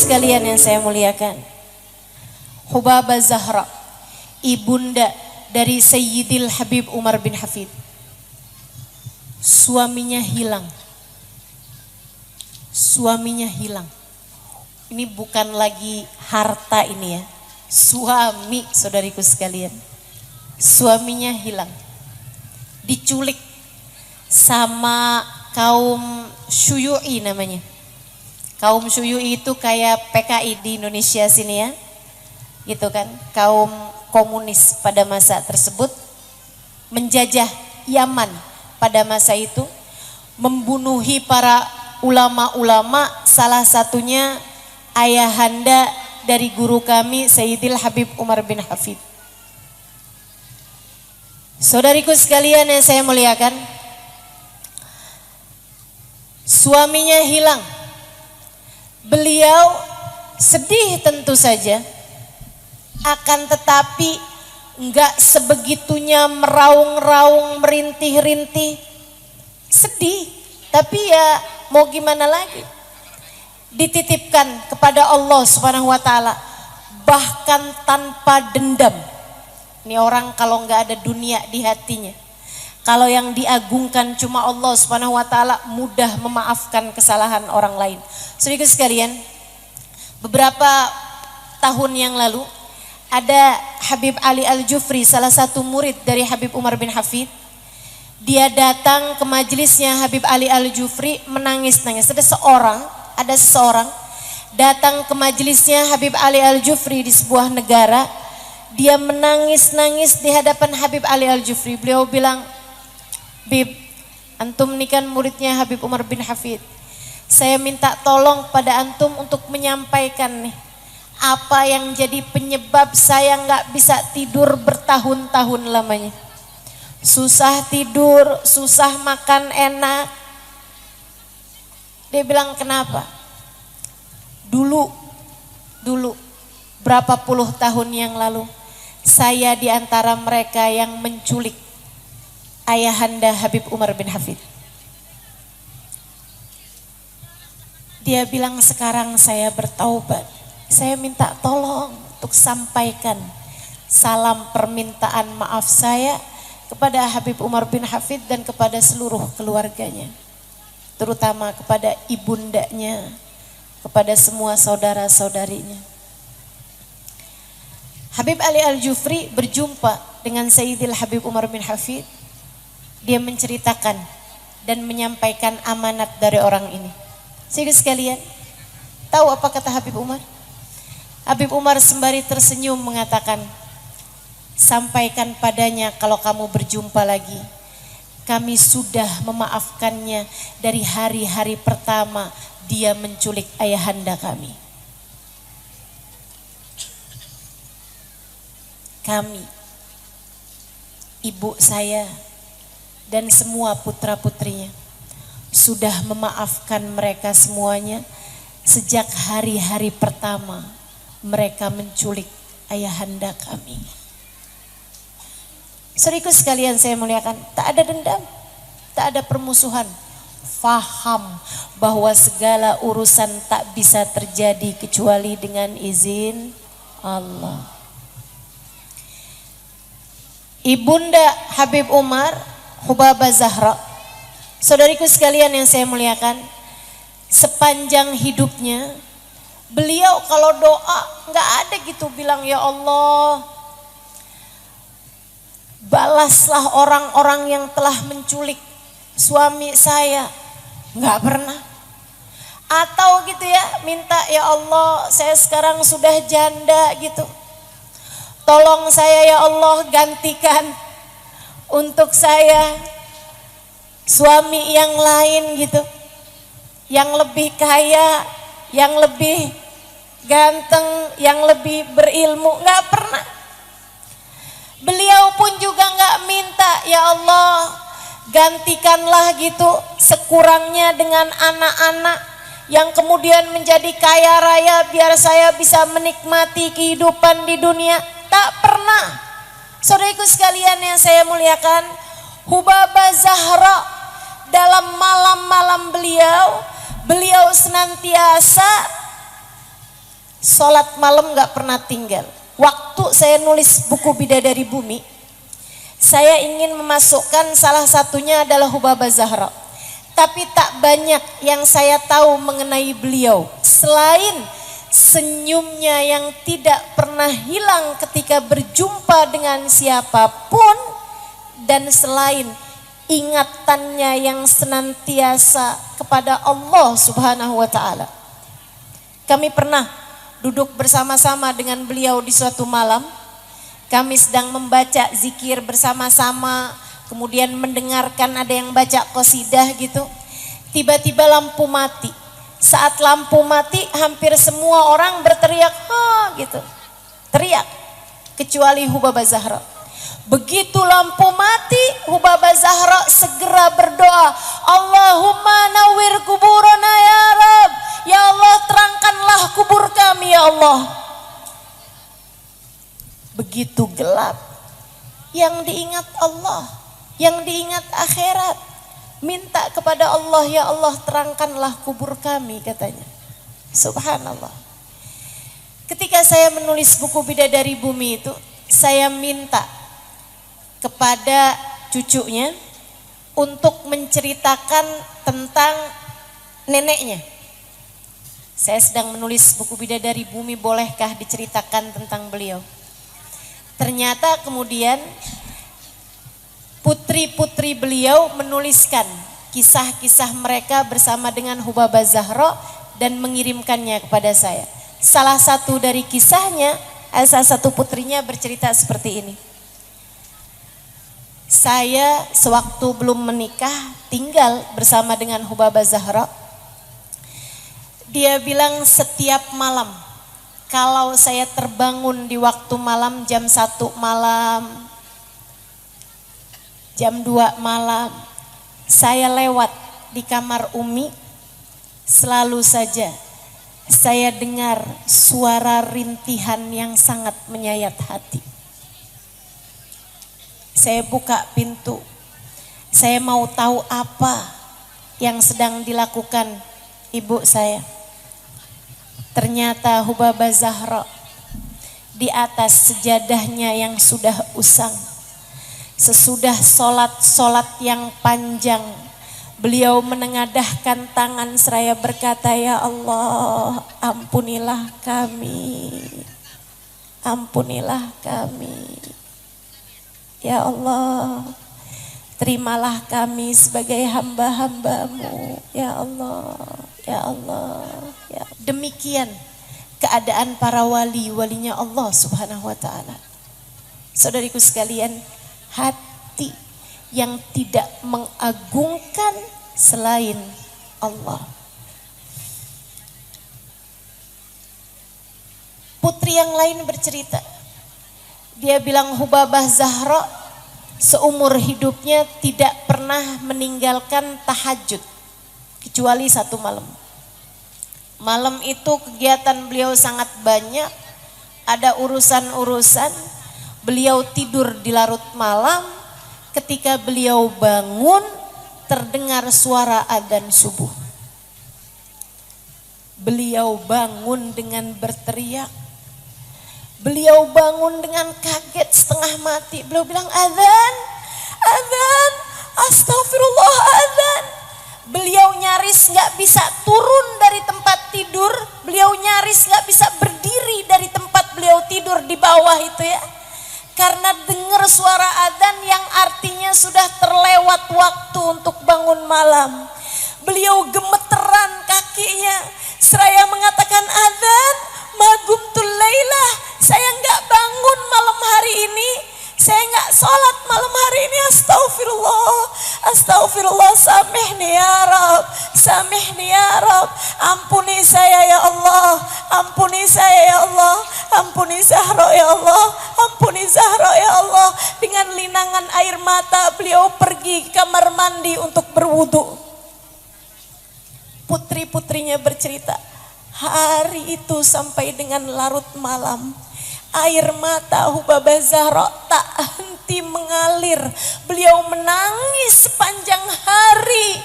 sekalian yang saya muliakan, Hubabah Zahra, ibunda dari Sayyidil Habib Umar bin Hafid, suaminya hilang. Suaminya hilang. Ini bukan lagi harta ini ya. Suami, saudariku sekalian. Suaminya hilang. Diculik sama kaum Syuyu'i namanya. Kaum Syuyu'i itu kayak PKI di Indonesia sini ya. Gitu kan. Kaum komunis pada masa tersebut menjajah Yaman pada masa itu, membunuhi para ulama-ulama, salah satunya ayahanda dari guru kami Sayyidil Habib Umar bin Hafid. Saudariku sekalian yang saya muliakan, suaminya hilang. Beliau sedih tentu saja, akan tetapi enggak sebegitunya meraung-raung, merintih-rintih. Sedih, tapi ya mau gimana lagi? Dititipkan kepada Allah Subhanahu wa taala, bahkan tanpa dendam. Ini orang kalau enggak ada dunia di hatinya, kalau yang diagungkan cuma Allah Subhanahu wa taala, mudah memaafkan kesalahan orang lain. Saudara sekalian, beberapa tahun yang lalu ada Habib Ali Al-Jufri, salah satu murid dari Habib Umar bin Hafid. Dia datang ke majelisnya Habib Ali Al-Jufri menangis-nangis. Ada seseorang datang ke majelisnya Habib Ali Al-Jufri di sebuah negara. Dia menangis-nangis di hadapan Habib Ali Al-Jufri. Beliau bilang, "Bib, antum ini kan muridnya Habib Umar bin Hafid. Saya minta tolong pada antum untuk menyampaikan nih, apa yang jadi penyebab saya nggak bisa tidur bertahun-tahun lamanya. Susah tidur, susah makan enak." Dia bilang, "Kenapa? Dulu berapa puluh tahun yang lalu, saya di antara mereka yang menculik ayahanda Habib Umar bin Hafid." Dia bilang, "Sekarang saya bertaubat. Saya minta tolong untuk sampaikan salam permintaan maaf saya kepada Habib Umar bin Hafid dan kepada seluruh keluarganya, terutama kepada ibundanya, kepada semua saudara-saudarinya." Habib Ali Al-Jufri berjumpa dengan Sayyidil Habib Umar bin Hafid. Dia menceritakan dan menyampaikan amanat dari orang ini. Saudara sekalian, tahu apa kata Habib Umar? Habib Umar sembari tersenyum mengatakan, "Sampaikan padanya kalau kamu berjumpa lagi, kami sudah memaafkannya dari hari-hari pertama dia menculik ayahanda kami. Kami, ibu saya dan semua putra-putrinya sudah memaafkan mereka semuanya sejak hari-hari pertama mereka menculik ayahanda kami." Saudaraku sekalian saya muliakan, tak ada dendam, tak ada permusuhan. Faham bahwa segala urusan tak bisa terjadi kecuali dengan izin Allah. Ibunda Habib Umar, Hubabah Zahra, saudariku sekalian yang saya muliakan, sepanjang hidupnya beliau kalau doa nggak ada gitu bilang, "Ya Allah, balaslah orang-orang yang telah menculik suami saya." Nggak pernah. Atau gitu ya, minta, "Ya Allah, saya sekarang sudah janda gitu, tolong saya ya Allah gantikan untuk saya suami yang lain gitu, yang lebih kaya, yang lebih ganteng, yang lebih berilmu." Nggak pernah. Beliau pun juga nggak minta, "Ya Allah, gantikanlah gitu sekurangnya dengan anak-anak yang kemudian menjadi kaya raya biar saya bisa menikmati kehidupan di dunia." Tak pernah. Saudaraku sekalian yang saya muliakan, Hubabah Zahra dalam malam-malam beliau senantiasa sholat malam gak pernah tinggal. Waktu saya nulis buku Bidadari Bumi, saya ingin memasukkan salah satunya adalah Hubabah Zahra. Tapi tak banyak yang saya tahu mengenai beliau selain senyumnya yang tidak pernah hilang ketika berjumpa dengan siapapun, dan selain ingatannya yang senantiasa kepada Allah Subhanahu wa taala. Kami pernah duduk bersama-sama dengan beliau di suatu malam. Kami sedang membaca zikir bersama-sama, kemudian mendengarkan ada yang baca qasidah gitu. Tiba-tiba lampu mati. Saat lampu mati, hampir semua orang berteriak, "Ha!" gitu. Teriak, kecuali Hubabah Zahra. Begitu lampu mati, Hubabah Zahra segera berdoa, "Allahumma nawwir kuburana ya Rabb." Ya Allah, terangkanlah kubur kami ya Allah. Begitu gelap, yang diingat Allah, yang diingat akhirat. Minta kepada Allah, ya Allah terangkanlah kubur kami, katanya. Subhanallah. Ketika saya menulis buku Bidadari Bumi itu, saya minta kepada cucunya untuk menceritakan tentang neneknya. Saya sedang menulis buku Bidadari Bumi, bolehkah diceritakan tentang beliau? Ternyata kemudian putri-putri beliau menuliskan kisah-kisah mereka bersama dengan Hubabah Zahra dan mengirimkannya kepada saya. Salah satu dari kisahnya, salah satu putrinya bercerita seperti ini. Saya sewaktu belum menikah tinggal bersama dengan Hubabah Zahra. Dia bilang setiap malam, kalau saya terbangun di waktu malam jam 1 malam, jam 2 malam, saya lewat di kamar Umi, selalu saja saya dengar suara rintihan yang sangat menyayat hati. Saya buka pintu, saya mau tahu apa yang sedang dilakukan ibu saya. Ternyata Hubabah Zahra di atas sejadahnya yang sudah usang, sesudah sholat yang panjang, beliau menengadahkan tangan seraya berkata, "Ya Allah, ampunilah kami, ampunilah kami. Ya Allah, terimalah kami sebagai hamba-hambamu. Ya Allah, ya Allah." Ya. Demikian keadaan para wali-walinya Allah Subhanahu wa ta'ala. Saudariku sekalian, hati yang tidak mengagungkan selain Allah. Putri yang lain bercerita, dia bilang Hubabah Zahra seumur hidupnya tidak pernah meninggalkan tahajud kecuali 1 malam. Malam itu kegiatan beliau sangat banyak, ada urusan-urusan. Beliau tidur di larut malam, ketika beliau bangun terdengar suara adzan subuh. Beliau bangun dengan berteriak. Beliau bangun dengan kaget setengah mati. Beliau bilang, "Adzan, adzan, astagfirullah, adzan." Beliau nyaris gak bisa turun dari tempat tidur. Beliau nyaris gak bisa berdiri dari tempat beliau tidur di bawah itu ya. Karena dengar suara adzan yang artinya sudah terlewat waktu untuk bangun malam. Beliau gemeteran kakinya seraya mengatakan, "Adzan, magumtul lailah." Saya gak bangun malam hari ini. Saya gak sholat malam hari ini. Astagfirullah, astagfirullah, samihni ya Rab, samihni ya Rab. Ampuni saya ya Allah, ampuni saya ya Allah, ampuni Zahra ya Allah, ampuni Zahra ya Allah. Dengan linangan air mata beliau pergi ke kamar mandi untuk berwudu. Putri-putrinya bercerita, hari itu sampai dengan larut malam, air mata Hubabah Zahra tak henti mengalir. Beliau menangis sepanjang hari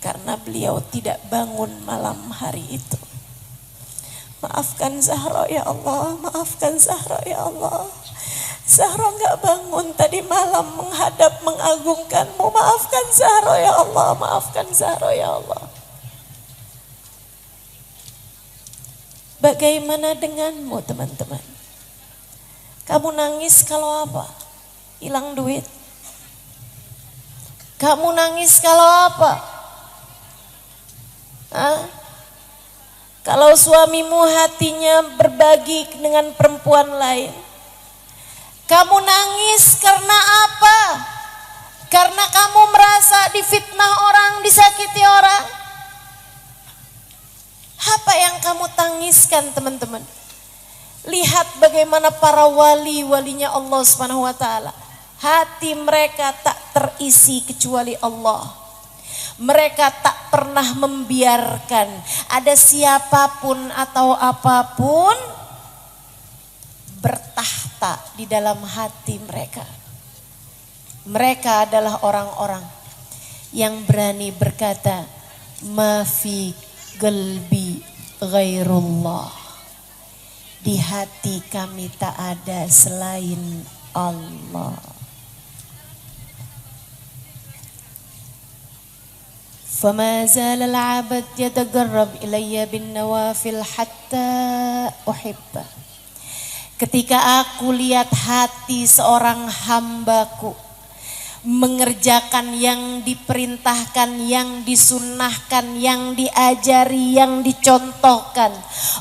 karena beliau tidak bangun malam hari itu. Maafkan Zahra ya Allah, maafkan Zahra ya Allah. Zahra gak bangun tadi malam menghadap mengagungkanmu. Maafkan Zahra ya Allah, maafkan Zahra ya Allah. Bagaimana denganmu teman-teman? Kamu nangis kalau apa? Hilang duit. Kamu nangis kalau apa? Hah? Kalau suamimu hatinya berbagi dengan perempuan lain. Kamu nangis karena apa? Karena kamu merasa difitnah orang, disakiti orang. Apa yang kamu tangiskan teman-teman? Lihat bagaimana para wali-walinya Allah Subhanahu wa taala. Hati mereka tak terisi kecuali Allah. Mereka tak pernah membiarkan ada siapapun atau apapun bertahta di dalam hati mereka. Mereka adalah orang-orang yang berani berkata, ma fi qalbi ghairullah. Di hati kami tak ada selain Allah. فما زال العبد يتقرب إلي بالنوافل حتى أحبه. Ketika aku lihat hati seorang hambaku mengerjakan yang diperintahkan, yang disunnahkan, yang diajari, yang dicontohkan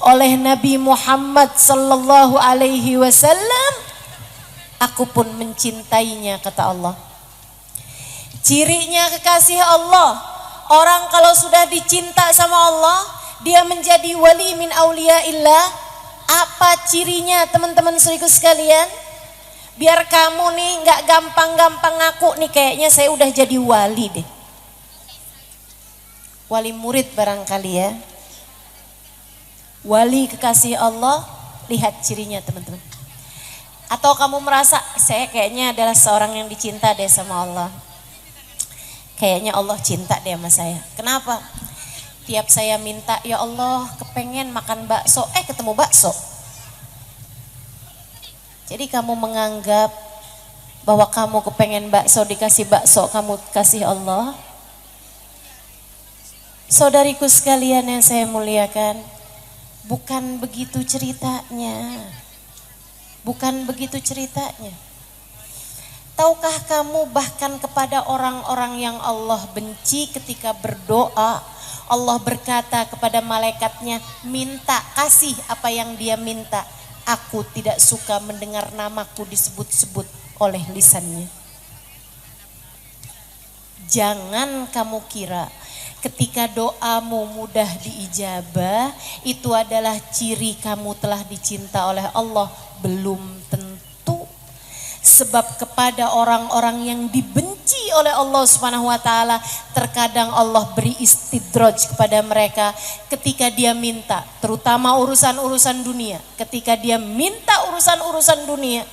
oleh Nabi Muhammad sallallahu alaihi wasallam, aku pun mencintainya, kata Allah. Cirinya kekasih Allah. Orang kalau sudah dicinta sama Allah, dia menjadi wali min auliyaillah. Apa cirinya teman-teman saudaraku sekalian? Biar kamu nih gak gampang-gampang ngaku nih, kayaknya saya udah jadi wali deh. Wali murid barangkali ya. Wali kekasih Allah, lihat cirinya teman-teman. Atau kamu merasa saya kayaknya adalah seorang yang dicinta deh sama Allah. Kayaknya Allah cinta deh sama saya. Kenapa? Tiap saya minta, ya Allah kepengen makan bakso, ketemu bakso. Jadi kamu menganggap bahwa kamu kepengen bakso, dikasih bakso, kamu kasih Allah. Saudariku sekalian yang saya muliakan, bukan begitu ceritanya. Bukan begitu ceritanya. Tahukah kamu bahkan kepada orang-orang yang Allah benci ketika berdoa, Allah berkata kepada malaikatnya, minta, kasih apa yang dia minta. Aku tidak suka mendengar namaku disebut-sebut oleh lisannya. Jangan kamu kira ketika doamu mudah diijabah, itu adalah ciri kamu telah dicinta oleh Allah. Belum tentu. Sebab kepada orang-orang yang dibenci oleh Allah Subhanahu wa taala, terkadang Allah beri istidraj kepada mereka ketika dia minta, terutama urusan-urusan dunia. Ketika dia minta urusan-urusan dunia,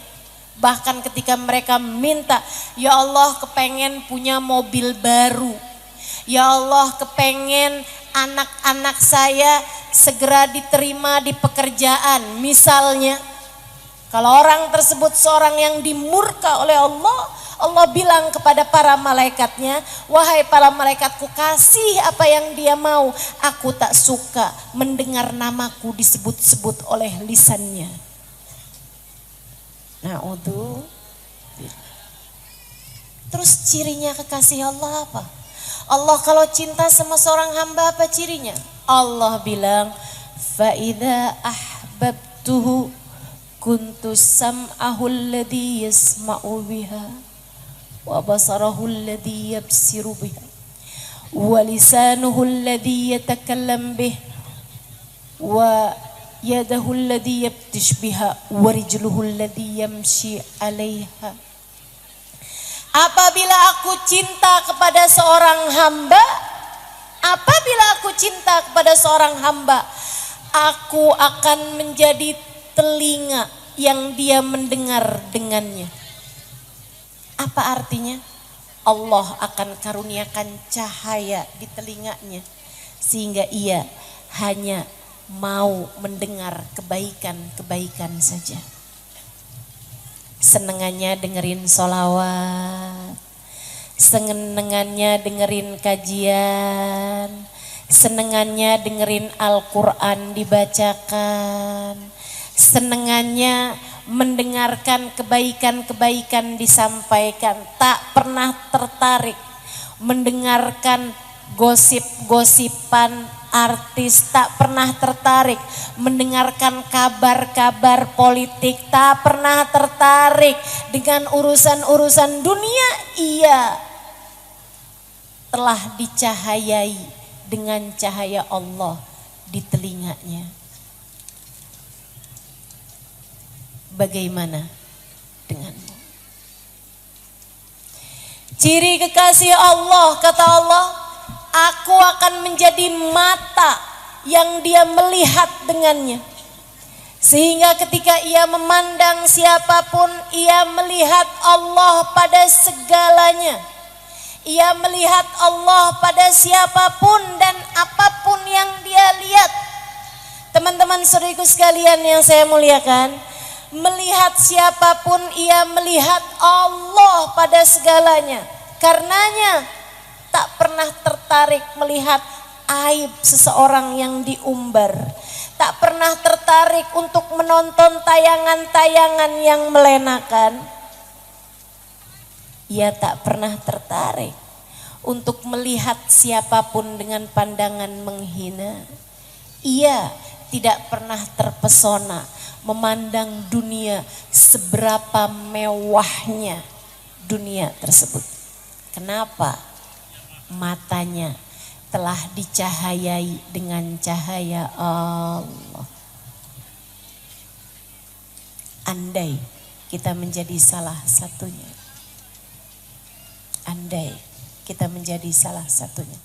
bahkan ketika mereka minta, ya Allah kepengen punya mobil baru. Ya Allah kepengen anak-anak saya segera diterima di pekerjaan misalnya. Kalau orang tersebut seorang yang dimurka oleh Allah, Allah bilang kepada para malaikatnya, wahai para malaikatku, kasih apa yang dia mau. Aku tak suka mendengar namaku disebut-sebut oleh lisannya. Terus cirinya kekasih Allah apa? Allah kalau cinta sama seorang hamba apa cirinya? Allah bilang, fa idza ahbabtuhu kuntu sam'ahu alladhi yasma'u biha wa basarahu alladhi yabsiru biha wa lisanuhu alladhi yatakallam bih wa yadahu alladhi yabtish biha wa rijluhu alladhi yamshi 'alayha. Apabila aku cinta kepada seorang hamba, aku akan menjadi telinga yang dia mendengar dengannya. Apa artinya? Allah akan karuniakan cahaya di telinganya sehingga ia hanya mau mendengar kebaikan-kebaikan saja. Senengannya dengerin sholawat, senengannya dengerin kajian, senengannya dengerin Al-Quran dibacakan, senengannya mendengarkan kebaikan-kebaikan disampaikan, tak pernah tertarik mendengarkan gosip-gosipan artis, tak pernah tertarik mendengarkan kabar-kabar politik, tak pernah tertarik dengan urusan-urusan dunia. Ia telah dicahayai dengan cahaya Allah di telinganya. Bagaimana denganmu? Ciri kekasih Allah, kata Allah, aku akan menjadi mata yang dia melihat dengannya. Sehingga ketika ia memandang siapapun, ia melihat Allah pada segalanya. Ia melihat Allah pada siapapun dan apapun yang dia lihat. Teman-teman saudaraku sekalian yang saya muliakan, melihat siapapun ia melihat Allah pada segalanya. Karenanya tak pernah tertarik melihat aib seseorang yang diumbar. Tak pernah tertarik untuk menonton tayangan-tayangan yang melenakan. Ia tak pernah tertarik untuk melihat siapapun dengan pandangan menghina. Ia tidak pernah terpesona memandang dunia seberapa mewahnya dunia tersebut. Kenapa? Matanya telah dicahayai dengan cahaya Allah. Andai kita menjadi salah satunya. Andai kita menjadi salah satunya.